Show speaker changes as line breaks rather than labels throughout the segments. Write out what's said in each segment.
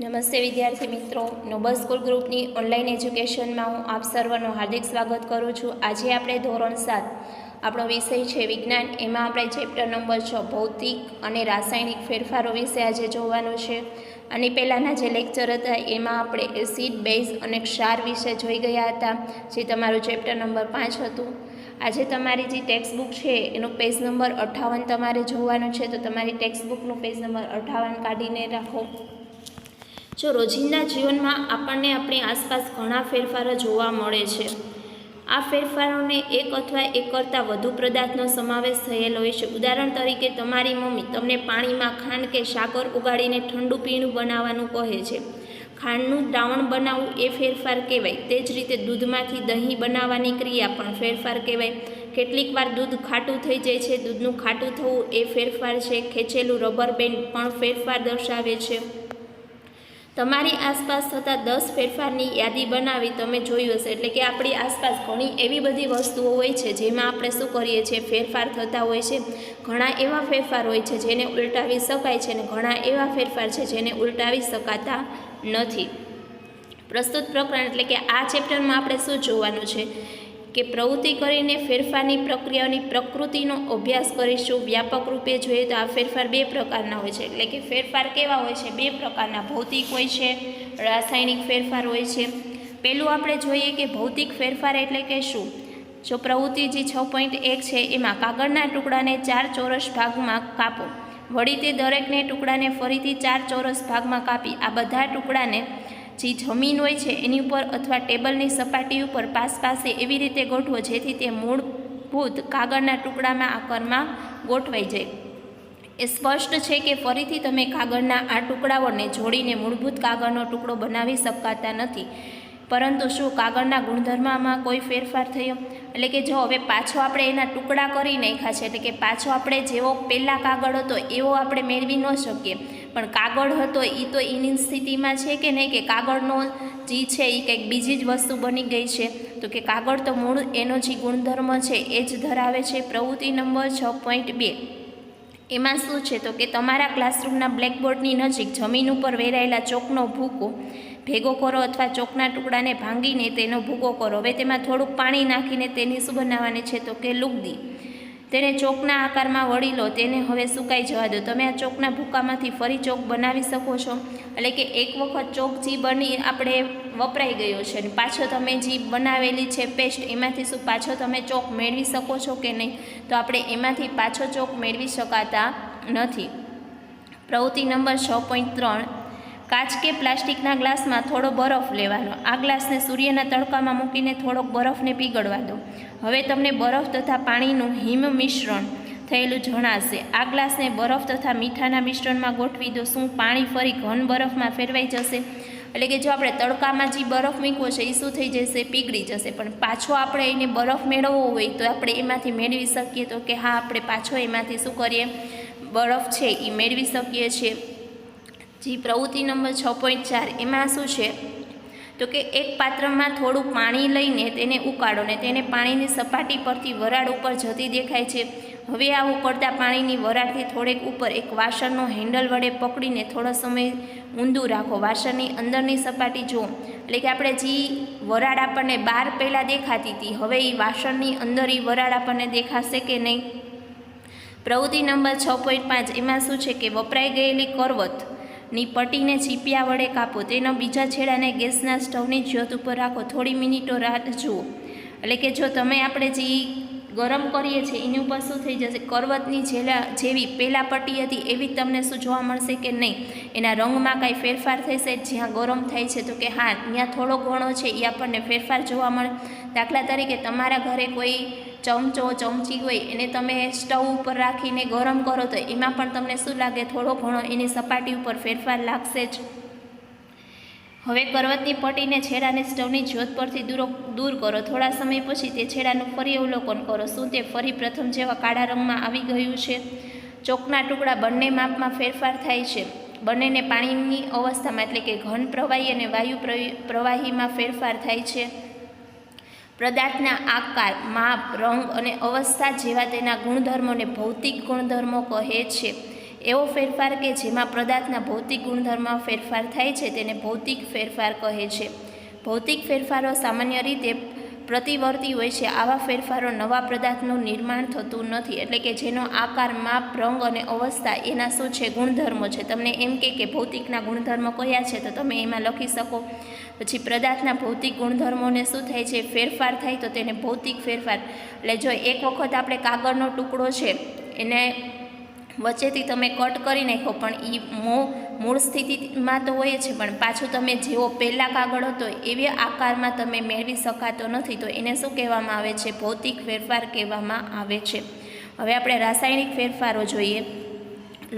નમસ્તે વિદ્યાર્થી મિત્રો, નોબલ સ્કૂલ ગ્રુપની ઓનલાઈન એજ્યુકેશનમાં હું આપ સર્વનું હાર્દિક સ્વાગત કરું છું. આજે આપણે ધોરણ 7 આપણો વિષય છે વિજ્ઞાન. એમાં આપણે ચેપ્ટર નંબર 6 ભૌતિક અને રાસાયણિક ફેરફારો વિશે આજે જોવાનું છે. અને પહેલાંના જે લેક્ચર હતા એમાં આપણે એસિડ, બેઝ અને ક્ષાર વિશે જોઈ ગયા હતા, જે તમારું ચેપ્ટર નંબર 5 હતું. આજે તમારી જે ટેક્સ્ટબુક છે એનો પેજ નંબર 58 તમારે જોવાનું છે, તો તમારી ટેક્સ્ટબુકનો પેજ નંબર 58 કાઢીને રાખો. જો રોજિંદા જીવનમાં આપણને આપણી આસપાસ ઘણા ફેરફારો જોવા મળે છે. આ ફેરફારોને એક અથવા એક કરતાં વધુ પદાર્થનો સમાવેશ થયેલો હોય છે. ઉદાહરણ તરીકે, તમારી મમ્મી તમને પાણીમાં ખાંડ કે સાકર ઓગાળીને ઠંડુ પીણું બનાવવાનું કહે છે. ખાંડનું દ્રાવણ બનાવવું એ ફેરફાર કહેવાય. તે જ રીતે દૂધમાંથી દહીં બનાવવાની ક્રિયા પણ ફેરફાર કહેવાય. કેટલીક વાર દૂધ ખાટું થઈ જાય છે. દૂધનું ખાટું થવું એ ફેરફાર છે. ખેંચેલું રબર બેન્ડ પણ ફેરફાર દર્શાવે છે. તમારી આસપાસ થતા 10 ફેરફારની યાદી બનાવી તમે જોયું હશે. એટલે કે આપણી આસપાસ ઘણી એવી બધી વસ્તુઓ હોય છે જેમાં આપણે શું કરીએ છીએ, ફેરફાર થતા હોય છે. ઘણા એવા ફેરફાર હોય છે જેને ઉલટાવી શકાય છે અને ઘણા એવા ફેરફાર છે જેને ઉલટાવી શકાતા નથી. પ્રસ્તુત પ્રકરણ એટલે કે આ ચેપ્ટરમાં આપણે શું જોવાનું છે કે પ્રવૃત્તિ કરીને ફેરફારની પ્રક્રિયાઓની પ્રકૃતિનો અભ્યાસ કરીશું. વ્યાપક રૂપે જોઈએ તો આ ફેરફાર 2 પ્રકારના હોય છે. એટલે કે ફેરફાર કેવા હોય છે? 2 પ્રકારના, ભૌતિક હોય છે, રાસાયણિક ફેરફાર હોય છે. પહેલું આપણે જોઈએ કે ભૌતિક ફેરફાર એટલે કે શું. જો પ્રવૃત્તિ જે 6.1 છે એમાં કાગળના ટુકડાને 4 ચોરસ ભાગમાં કાપો. વળી તે દરેકને ટુકડાને ફરીથી 4 ચોરસ ભાગમાં કાપી આ બધા ટુકડાને જે જમીન હોય છે એની ઉપર અથવા ટેબલની સપાટી ઉપર પાસે એવી રીતે ગોઠવો જેથી તે મૂળભૂત કાગળના ટુકડામાં આકારમાં ગોઠવાઈ જાય. એ સ્પષ્ટ છે કે ફરીથી તમે કાગળના આ ટુકડાઓને જોડીને મૂળભૂત કાગળનો ટુકડો બનાવી શકાતા નથી. પરંતુ શું કાગળના ગુણધર્મમાં કોઈ ફેરફાર થયો? એટલે કે જો હવે પાછો આપણે એના ટુકડા કરી નાખ્યા છે, એટલે કે પાછો આપણે જેવો પહેલાં કાગળ હતો એવો આપણે મેળવી ન શકીએ. પણ કાગળ હતો એ તો એની સ્થિતિમાં છે કે નહીં, કે કાગળનો જે છે એ કંઈક બીજી જ વસ્તુ બની ગઈ છે? તો કે કાગળ તો મૂળ એનો જે ગુણધર્મ છે એ જ ધરાવે છે. પ્રવૃત્તિ નંબર 6.2 એમાં શું છે તો કે તમારા ક્લાસરૂમના બ્લેકબોર્ડની નજીક જમીન ઉપર વેરાયેલા ચોકનો ભૂકો ભેગો કરો અથવા ચોકના ટુકડાને ભાંગીને તેનો ભૂકો કરો. હવે તેમાં થોડુંક પાણી નાખીને તેની શું બનાવવાની છે તો કે લુગદી. તેને ચોકના આકારમાં વળી લો. તેને હવે સુકાઈ જવા દો. તમે આ ચોકના ભૂકામાંથી ફરી ચોક બનાવી શકો છો. એટલે કે એક વખત ચોક જે બની આપણે વપરાઈ ગયો છે અને પાછો તમે જે બનાવેલી છે પેસ્ટ એમાંથી શું પાછો તમે ચોક મેળવી શકો છો કે નહીં? તો આપણે એમાંથી પાછો ચોક મેળવી શકાતા નથી. પ્રવૃત્તિ નંબર 6.3 કાચ કે પ્લાસ્ટિકના ગ્લાસમાં થોડો બરફ લેવાનો. આ ગ્લાસને સૂર્યના તડકામાં મૂકીને થોડોક બરફને પીગળવા દો. હવે તમને બરફ તથા પાણીનું હિમ મિશ્રણ થયેલું જણાશે. આ ગ્લાસને બરફ તથા મીઠાના મિશ્રણમાં ગોઠવી દો. શું પાણી ફરી ઘન બરફમાં ફેરવાઈ જશે? એટલે કે જો આપણે તડકામાં જે બરફ મૂક્યો છે એ શું થઈ જશે? પીગળી જશે. પણ પાછો આપણે એને બરફ મેળવવો હોય તો આપણે એમાંથી મેળવી શકીએ? તો કે હા, આપણે પાછો એમાંથી શું કરીએ? બરફ છે એ મેળવી શકીએ છીએ. જે પ્રવૃત્તિ નંબર 6.4 એમાં શું છે તો કે એક પાત્રમાં થોડું પાણી લઈને તેને ઉકાળો ને તેને પાણીની સપાટી પરથી વરાળ ઉપર જતી દેખાય છે. હવે આ ઉકળતા પાણીની વરાળથી થોડેક ઉપર એક વાસણનો હેન્ડલ વડે પકડીને થોડો સમય ઊંધું રાખો. વાસણની અંદરની સપાટી જુઓ. એટલે કે આપણે જે વરાળ આપણને બહાર પહેલાં દેખાતી હતી, હવે એ વાસણની અંદર એ વરાળ આપણને દેખાશે કે નહીં? પ્રવૃત્તિ નંબર 6.5 એમાં શું છે કે વપરાઈ ગયેલી કરવતની પટ્ટીને ચીપિયા વડે કાપો. તેના બીજા છેડાને ગેસના સ્ટવની જ્યોત ઉપર રાખો. થોડી મિનિટો રાહ જુઓ. એટલે કે જો તમે આપણે જે ગરમ કરીએ છીએ એની ઉપર શું થઈ જશે? કરવતની જેવી પહેલાં પટ્ટી હતી એવી જ તમને શું જોવા મળશે કે નહીં? એના રંગમાં કાંઈ ફેરફાર થશે જ્યાં ગરમ થાય છે? તો કે હા, ત્યાં થોડો ઘણો છે એ આપણને ફેરફાર જોવા મળે. દાખલા તરીકે તમારા ઘરે કોઈ ચમચો ચમચી હોય એને તમે સ્ટવ ઉપર રાખીને ગરમ કરો તો એમાં પણ તમને શું લાગે? થોડો ઘણો એની સપાટી ઉપર ફેરફાર લાગશે જ. હવે કરવતની પટ્ટીને છેડાને સ્ટવની જ્યોત પરથી દૂર કરો. થોડા સમય પછી તે છેડાનું ફરી અવલોકન કરો. શું તે ફરી પ્રથમ જેવા કાળા રંગમાં આવી ગયું છે? ચોકના ટુકડા બંને માપમાં ફેરફાર થાય છે. બંનેને પાણીની અવસ્થામાં એટલે કે ઘન પ્રવાહી અને વાયુ પ્રવાહીમાં ફેરફાર થાય છે. પદાર્થના આકાર, માપ, રંગ અને અવસ્થા જેવા તેના ગુણધર્મોને ભૌતિક ગુણધર્મો કહે છે. એવો ફેરફાર કે જેમાં પદાર્થના ભૌતિક ગુણધર્મમાં ફેરફાર થાય છે તેને ભૌતિક ફેરફાર કહે છે. ભૌતિક ફેરફારો સામાન્ય રીતે પ્રતિવર્તી હોય છે. આવા ફેરફારો નવા પદાર્થનું નિર્માણ થતું નથી. એટલે કે જેનો આકાર, માપ, રંગ અને અવસ્થા એના શું છે? ગુણધર્મો છે. તમને એમ કે ભૌતિકના ગુણધર્મો કયા છે તો તમે એમાં લખી શકો. પછી પદાર્થના ભૌતિક ગુણધર્મોને શું થાય છે? ફેરફાર થાય તો તેને ભૌતિક ફેરફાર. એટલે જો એક વખત આપણે કાગળનો ટુકડો છે એને વચ્ચેથી તમે કટ કરી નાખો પણ એ મૂળ સ્થિતિમાં તો હોય છે, પણ પાછું તમે જેવો પહેલાં કાગળ હતો એવી આકારમાં તમે મેળવી શકાતો નથી, તો એને શું કહેવામાં આવે છે? ભૌતિક ફેરફાર કહેવામાં આવે છે. હવે આપણે રાસાયણિક ફેરફારો જોઈએ.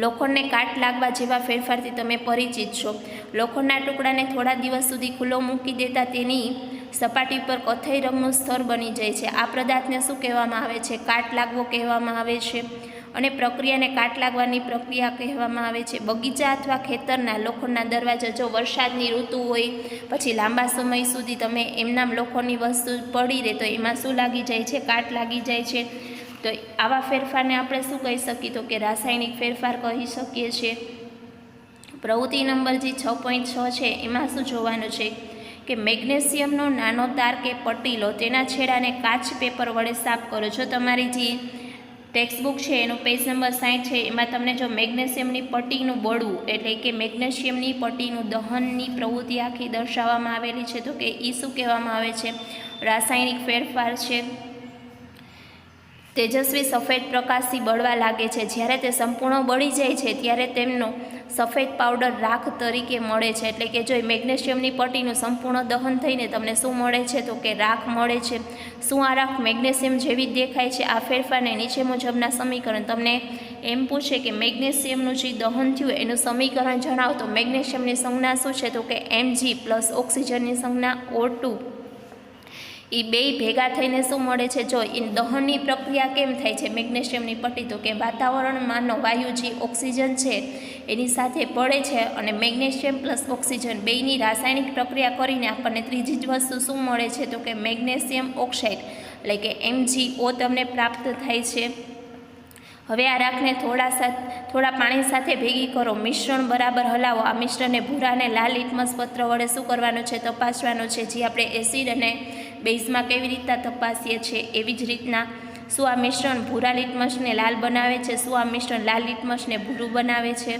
લોખંડને કાટ લાગવા જેવા ફેરફારથી તમે પરિચિત છો. લોખંડના ટુકડાને થોડા દિવસ સુધી ખુલ્લો મૂકી દેતા તેની સપાટી પર કથ્થઈ રંગનું સ્તર બની જાય છે. આ પદાર્થને શું કહેવામાં આવે છે? કાટ લાગવો કહેવામાં આવે છે. અને પ્રક્રિયાને કાટ લાગવાની પ્રક્રિયા કહેવામાં આવે છે. બગીચા અથવા ખેતરના લોખંડના દરવાજા, જો વરસાદની ઋતુ હોય પછી લાંબા સમય સુધી તમે એમનામ લોખંડની વસ્તુ પડી રહે તો એમાં શું લાગી જાય છે? કાટ લાગી જાય છે. તો આવા ફેરફારને આપણે શું કહી શકીએ? તો કે રાસાયણિક ફેરફાર કહી શકીએ છીએ. પ્રવૃત્તિ નંબર જે 6.6 છે એમાં શું જોવાનું છે કે મેગ્નેશિયમનો નાનો તાર કે પટ્ટી લો, તેના છેડાને કાચ પેપર વડે સાફ કરો. જો તમારી જે ટેક્સ્ટબુક છે એનો પેજ નંબર 60 છે એમાં તમને જો મેગ્નેશિયમની પટ્ટીનું બળવું એટલે કે મેગ્નેશિયમની પટ્ટીનું દહનની પ્રવૃત્તિ આખી દર્શાવવામાં આવેલી છે, તો કે એ શું કહેવામાં આવે છે? રાસાયણિક ફેરફાર છે. તેજસ્વી સફેદ પ્રકાશથી બળવા લાગે છે. જ્યારે તે સંપૂર્ણ બળી જાય છે ત્યારે તેમનો સફેદ પાવડર રાખ તરીકે મળે છે. એટલે કે જો મેગ્નેશિયમની પટ્ટીનું સંપૂર્ણ દહન થઈને તમને શું મળે છે? તો કે રાખ મળે છે. શું આ રાખ મેગ્નેશિયમ જેવી જ દેખાય છે? આ ફેરફારને નીચે મુજબના સમીકરણ, તમને એમ પૂછે કે મેગ્નેશિયમનું જે દહન થયું એનું સમીકરણ જણાવો તો મેગ્નેશિયમની સંજ્ઞા શું છે? તો કે Mg પ્લસ ઓક્સિજનની સંજ્ઞા O2. એ બે ભેગા થઈને શું મળે છે? જો એ દહનની પ્રક્રિયા કેમ થાય છે મેગ્નેશિયમની પટ્ટી? તો કે વાતાવરણમાંનો વાયુ જે ઓક્સિજન છે એની સાથે ભળે છે અને મેગ્નેશિયમ પ્લસ ઓક્સિજન બેયની રાસાયણિક પ્રક્રિયા કરીને આપણને ત્રીજી જ વસ્તુ શું મળે છે? તો કે મેગ્નેશિયમ ઓક્સાઇડ એટલે કે MgO તમને પ્રાપ્ત થાય છે. હવે આ રાખને થોડા પાણી સાથે ભેગી કરો, મિશ્રણ બરાબર હલાવો. આ મિશ્રણને ભૂરા અને લાલ લિટમસ પત્ર વડે શું કરવાનું છે? તપાસવાનું છે. જે આપણે એસિડ અને બેઝમાં કેવી રીતના તપાસીએ છીએ એવી જ રીતના શું આ મિશ્રણ ભૂરા લિટમસને લાલ બનાવે છે? શું આ મિશ્રણ લાલ લિટમસને ભૂરું બનાવે છે?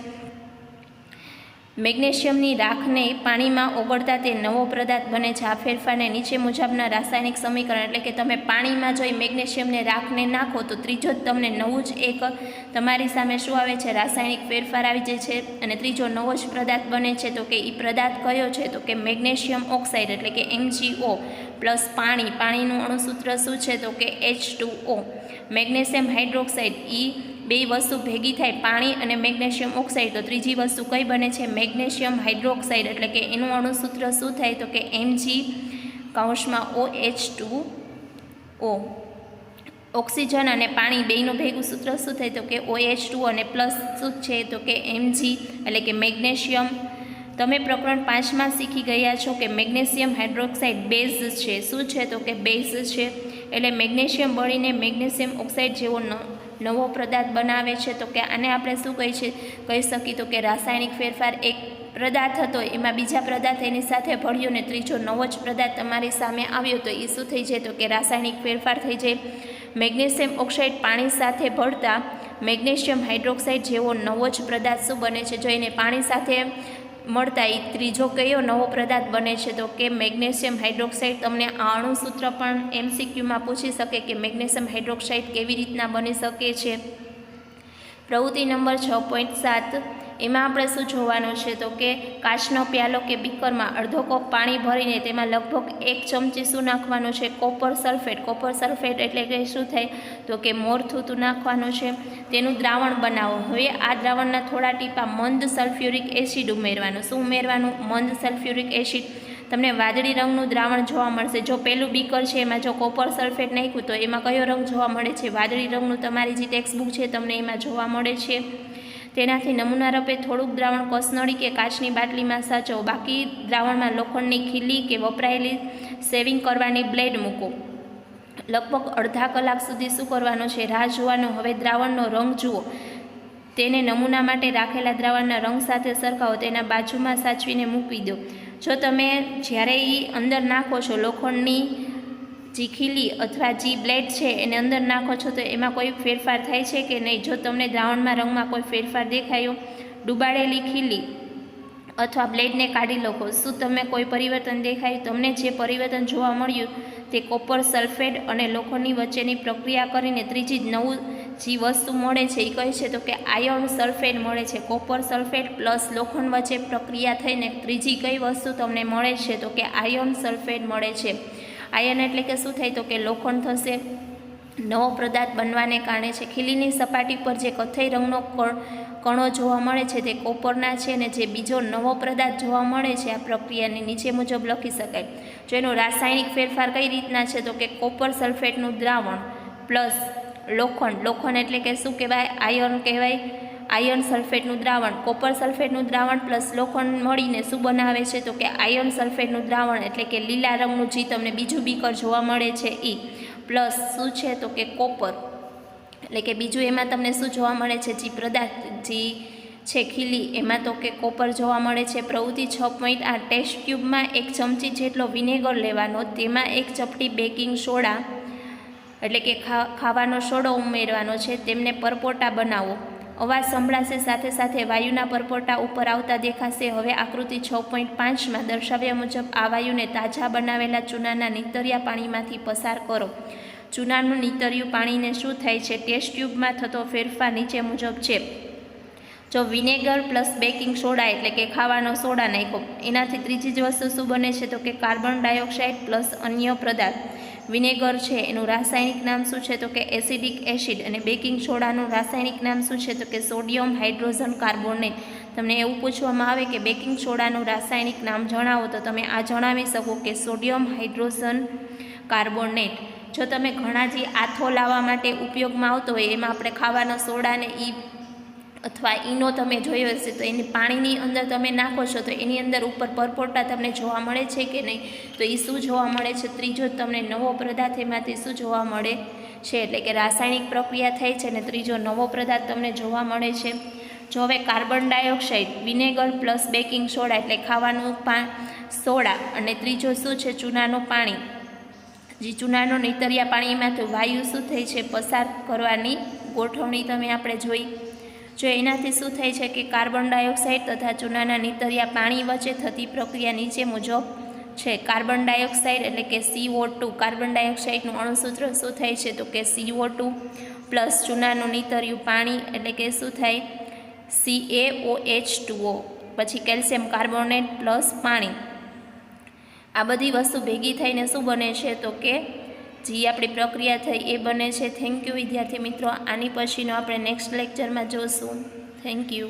મેગ્નેશિયમની રાખને પાણીમાં ઓગળતા તે નવો પદાર્થ બને છે. આ ફેરફારને નીચે મુજબના રાસાયણિક સમીકરણ એટલે કે તમે પાણીમાં જોઈ મેગ્નેશિયમને રાખને નાખો તો ત્રીજો જ તમને નવું જ એક તમારી સામે શું આવે છે? રાસાયણિક ફેરફાર આવી જાય છે અને ત્રીજો નવો જ પદાર્થ બને છે. તો કે એ પદાર્થ કયો છે? તો કે મેગ્નેશિયમ ઓક્સાઇડ એટલે કે MgO પ્લસ પાણીનું અણુસૂત્ર શું છે? તો કે H2O. મેગ્નેશિયમ હાઇડ્રોક્સાઇડ એ બે વસ્તુ ભેગી થાય પાણી અને મેગ્નેશિયમ ઓક્સાઇડ તો ત્રીજી વસ્તુ કઈ બને છે? મેગ્નેશિયમ હાઇડ્રોક્સાઇડ એટલે કે એનું અણુસૂત્ર શું થાય? તો કે Mg(OH2O). ઓક્સિજન અને પાણી બેયનું ભેગું સૂત્ર શું થાય? તો કે OH2 અને પ્લસ શું છે? તો કે Mg એટલે કે મેગ્નેશિયમ. તમે પ્રકરણ 5માં શીખી ગયા છો કે મેગ્નેશિયમ હાઇડ્રોક્સાઇડ બેઝ છે. શું છે? તો કે બેઝ છે. એટલે મેગ્નેશિયમ બળીને મેગ્નેશિયમ ઓક્સાઇડ જેવો નવો પદાર્થ બનાવે છે. તો કે આને આપણે શું કહી શકીએ? તો કે રાસાયણિક ફેરફાર. એક પદાર્થ હતો એમાં બીજા પદાર્થ એની સાથે ભળ્યો ને ત્રીજો નવો જ પદાર્થ તમારી સામે આવ્યો તો એ શું થઈ જાય? તો કે રાસાયણિક ફેરફાર થઈ જાય. મેગ્નેશિયમ ઓક્સાઇડ પાણી સાથે ભળતા મેગ્નેશિયમ હાઇડ્રોક્સાઇડ જેવો નવો જ પદાર્થ શું બને છે? જો એને પાણી સાથે મળતા એ ત્રીજો કયો નવો પદાર્થ બને છે? તો કે મેગ્નેશિયમ હાઇડ્રોક્સાઇડ. તમને આ અણુસૂત્ર પણ MCQમાં પૂછી શકે કે મેગ્નેશિયમ હાઇડ્રોક્સાઇડ કેવી રીતના બની શકે છે. પ્રવૃત્તિ નંબર 6.7 એમાં આપણે શું જોવાનું છે? તો કે કાચનો પ્યાલો કે બીકરમાં અડધો કપ પાણી ભરીને તેમાં લગભગ 1 ચમચી શું નાખવાનું છે? Copper sulphate. કોપર સલ્ફેટ એટલે કે શું થાય? તો કે મોરથૂતું નાખવાનું છે. તેનું દ્રાવણ બનાવો. હવે આ દ્રાવણના થોડા ટીપા મંદ સલ્ફ્યુરિક એસિડ ઉમેરવાનું. શું ઉમેરવાનું? મંદ સલ્ફ્યુરિક એસિડ. તમને વાદળી રંગનું દ્રાવણ જોવા મળશે. જો પેલું બીકર છે એમાં જો કોપર સલ્ફેટ નાખ્યું તો એમાં કયો રંગ જોવા મળે છે? વાદળી રંગનું. તમારી જે ટેક્સ્ટબુક છે તમને એમાં જોવા મળે છે. તેનાથી નમૂના રૂપે થોડુંક દ્રાવણ કસનળી કે કાચની બાટલીમાં સાચવો. બાકી દ્રાવણમાં લોખંડની ખીલી કે વપરાયેલી શેવિંગ કરવાની બ્લેડ મૂકો. લગભગ અડધા કલાક સુધી શું કરવાનું છે? રાહ જોવાનું. હવે દ્રાવણનો રંગ જુઓ. તેને નમૂના માટે રાખેલા દ્રાવણના રંગ સાથે સરખાવો, તેના બાજુમાં સાચવીને મૂકી દો. જો તમે જ્યારે એ અંદર નાખો છો, લોખંડની જે ખીલી અથવા જે બ્લેડ છે એને અંદર નાખો છો, તો એમાં કોઈ ફેરફાર થાય છે કે નહીં? જો તમને દ્રાવણમાં રંગમાં કોઈ ફેરફાર દેખાયો, ડૂબાડેલી ખીલી અથવા બ્લેડને કાઢી લખો, શું તમે કોઈ પરિવર્તન દેખાયું? તમને જે પરિવર્તન જોવા મળ્યું તે કોપર સલ્ફેટ અને લોખંડની વચ્ચેની પ્રક્રિયા કરીને ત્રીજી નવું જે વસ્તુ મળે છે એ કહે છે તો કે આયર્ન સલ્ફેટ મળે છે. કોપર સલ્ફેટ પ્લસ લોખંડ વચ્ચે પ્રક્રિયા થઈને ત્રીજી કઈ વસ્તુ તમને મળે છે તો કે આયર્ન સલ્ફેટ મળે છે. આયર્ન એટલે કે શું થાય તો કે લોખંડ થશે. નવો પદાર્થ બનવાને કારણે છે. ખીલીની સપાટી પર જે કથ્થઈ રંગનો કણો જોવા મળે છે તે કોપરના છે, અને જે બીજો નવો પદાર્થ જોવા મળે છે આ પ્રક્રિયાને નીચે મુજબ લખી શકાય. જો એનો રાસાયણિક ફેરફાર કઈ રીતના છે તો કે કોપર સલ્ફેટનું દ્રાવણ પ્લસ લોખંડ એટલે કે શું કહેવાય? આયર્ન કહેવાય. આયર્ન સલ્ફેટનું દ્રાવણ, કોપર સલ્ફેટનું દ્રાવણ પ્લસ લોખંડ મળીને શું બનાવે છે તો કે આયર્ન સલ્ફેટનું દ્રાવણ, એટલે કે લીલા રંગનું જે તમને બીજું બીકર જોવા મળે છે એ પ્લસ શું છે તો કે કોપર, એટલે કે બીજું એમાં તમને શું જોવા મળે છે જે પદાર્થ જે છે ખીલી એમાં તો કે કોપર જોવા મળે છે. પ્રવૃત્તિ 6.8 ટેસ્ટ ટ્યુબમાં 1 ચમચી જેટલો વિનેગર લેવાનો, તેમાં 1 ચપટી બેકિંગ સોડા એટલે કે ખાવાનો સોડો ઉમેરવાનો છે, તેમને પરપોટા બનાવો. અવાજ સંભળાશે, સાથે સાથે વાયુના પરપોટા ઉપર આવતા દેખાશે. હવે આકૃતિ 6.5માં દર્શાવ્યા મુજબ આ વાયુને તાજા બનાવેલા ચૂનાના નીતરિયા પાણીમાંથી પસાર કરો. ચૂનાનું નીતર્યું પાણીને શું થાય છે? ટેસ્ટ ટ્યુબમાં થતો ફેરફાર નીચે મુજબ છે. જો વિનેગર પ્લસ બેકિંગ સોડા એટલે કે ખાવાનો સોડા નાખો, એનાથી ત્રીજી જ વસ્તુ શું બને છે તો કે કાર્બન ડાયોક્સાઇડ પ્લસ અન્ય પદાર્થ. વિનેગર છે એનું રાસાયણિક નામ શું છે તો કે એસિડિક એસિડ, અને બેકિંગ સોડાનું રાસાયણિક નામ શું છે તો કે સોડિયમ હાઇડ્રોજન કાર્બોનેટ. તમને એવું પૂછવામાં આવે કે બેકિંગ સોડાનું રાસાયણિક નામ જણાવો, તો તમે આ જણાવી શકો કે સોડિયમ હાઇડ્રોજન કાર્બોનેટ. જો તમે ઘણા જે આથો લાવવા માટે ઉપયોગમાં આવતો હોય એમાં આપણે ખાવાના સોડાને અથવા ઈનો તમે જોયો હશે, તો એની પાણીની અંદર તમે નાખો છો તો એની અંદર ઉપર પરપોટા તમને જોવા મળે છે કે નહીં? તો એ શું જોવા મળે છે? ત્રીજો તમને નવો પદાર્થ એમાંથી શું જોવા મળે છે? એટલે કે રાસાયણિક પ્રક્રિયા થઈ છે ને ત્રીજો નવો પદાર્થ તમને જોવા મળે છે. જો હવે carbon dioxide, vinegar plus baking soda એટલે ખાવાનું સોડા, અને ત્રીજો શું છે? ચૂનાનું પાણી. જે ચૂનાનો નીતરિયા પાણીમાંથી વાયુ શું થઈ છે? પસાર કરવાની ગોઠવણી તમે આપણે જોઈ. જો એનાથી શું થાય છે કે કાર્બન ડાયોક્સાઇડ તથા ચૂનાના નીતરિયા પાણી વચ્ચે થતી પ્રક્રિયા નીચે મુજબ છે. કાર્બન ડાયોક્સાઇડ એટલે કે CO2, કાર્બન ડાયોક્સાઇડનું અણુસૂત્ર શું થાય છે તો કે CO2 પ્લસ ચૂનાનું નીતર્યું પાણી એટલે કે શું થાય? CaOH2O. પછી કેલ્શિયમ કાર્બોનેટ પ્લસ પાણી. આ બધી વસ્તુ ભેગી થઈને શું બને છે તો કે જે આપણી પ્રક્રિયા થઈ એ બને છે. થેન્ક યુ વિદ્યાર્થી મિત્રો. આની પછીનો આપણે નેક્સ્ટ લેક્ચરમાં જોઈશું. Thank you.